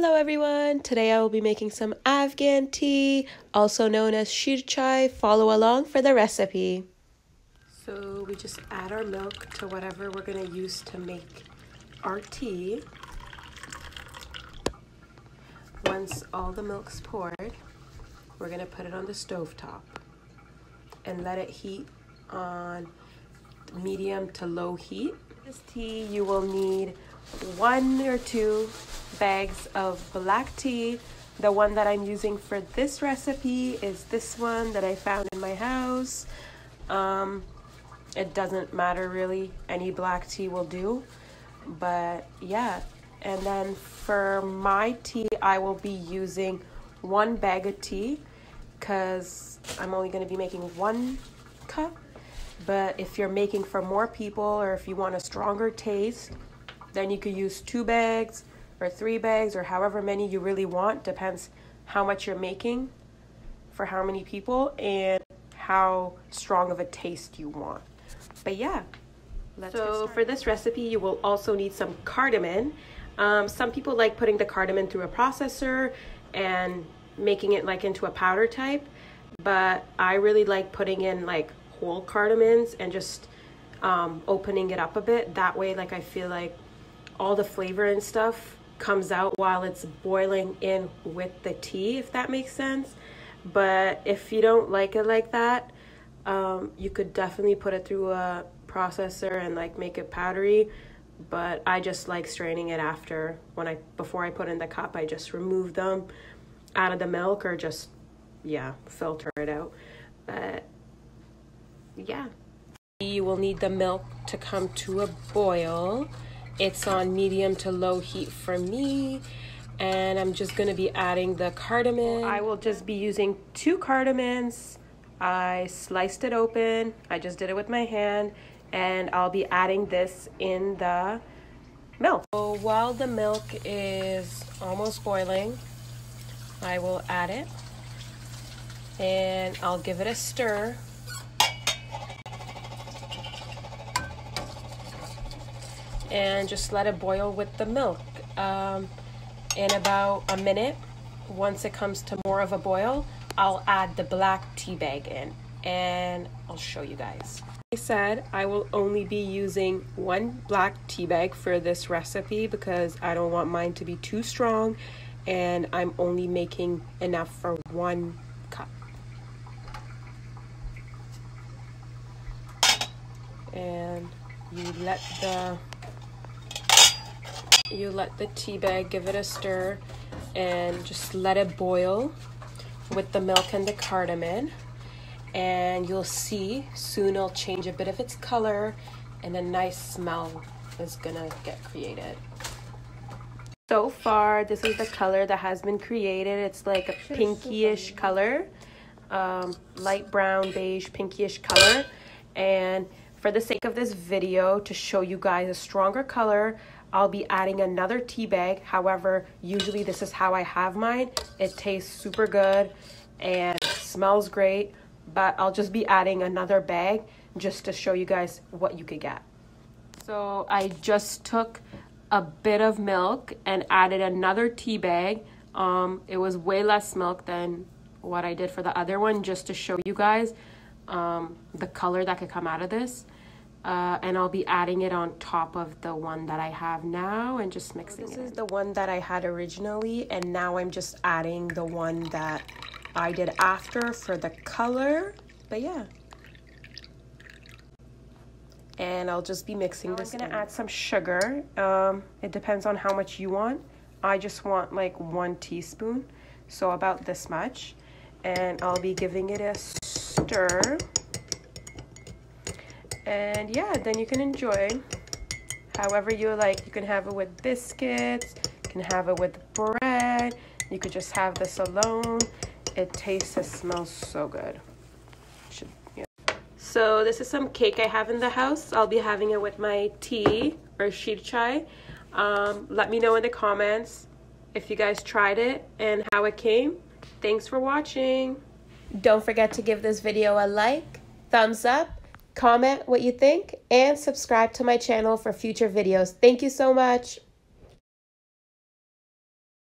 Hello everyone, today I will be making some Afghan tea, also known as sheer chai. Follow along for the recipe. So we just add our milk to whatever we're going to use to make our tea. Once all the milk's poured, we're going to put it on the stovetop and let it heat on medium to low heat. This tea you will need 1 or 2 bags of black tea. The one that I'm using for this recipe is this one that I found in my house. It doesn't matter really, any black tea will do, but yeah. And then for my tea I will be using 1 bag of tea because I'm only going to be making 1 cup. But if you're making for more people or if you want a stronger taste, then you could use 2 bags or 3 bags or however many you really want. Depends how much you're making for how many people and how strong of a taste you want. But yeah, so for this recipe you will also need some cardamom. Some people like putting the cardamom through a processor and making it like into a powder type, but I really like putting in like whole cardamoms and just opening it up a bit. That way, like, I feel like all the flavor and stuff comes out while it's boiling in with the tea, if that makes sense. But if you don't like it like that, you could definitely put it through a processor and like make it powdery. But I just like straining it after, before I put in the cup. I just remove them out of the milk or just, yeah, filter it out. But yeah, you will need the milk to come to a boil. It's on medium to low heat for me, and I'm just going to be adding the cardamom. I will just be using 2 cardamoms. I sliced it open. I just did it with my hand, and I'll be adding this in the milk. So while the milk is almost boiling, I will add it and I'll give it a stir. And just let it boil with the milk. In about a minute, once it comes to more of a boil, I'll add the black tea bag in and I'll show you guys. Like I said, I will only be using 1 black tea bag for this recipe because I don't want mine to be too strong, and I'm only making enough for 1 cup. And you let the tea bag give it a stir and just let it boil with the milk and the cardamom, and you'll see soon it'll change a bit of its color and a nice smell is gonna get created. So far this is the color that has been created. It's like a pinkish color, light brown beige pinkish color. And for the sake of this video, to show you guys a stronger color, I'll be adding another tea bag. However, usually this is how I have mine. It tastes super good and smells great, but I'll just be adding another bag just to show you guys what you could get. So I just took a bit of milk and added another tea bag. It was way less milk than what I did for the other one, just to show you guys the color that could come out of this. And I'll be adding it on top of the one that I have now and just mixing it. This is the one that I had originally, and now I'm just adding the one that I did after for the color. But yeah. And I'll just be mixing this. I'm gonna add some sugar. It depends on how much you want. I just want like 1 teaspoon, so about this much. And I'll be giving it a stir. And yeah, then you can enjoy however you like. You can have it with biscuits, you can have it with bread, you could just have this alone. It tastes and smells so good. Yeah. So this is some cake I have in the house. I'll be having it with my tea or sheer chai. Let me know in the comments if you guys tried it and how it came. Thanks for watching. Don't forget to give this video a like, thumbs up, comment what you think, and subscribe to my channel for future videos. Thank you so much.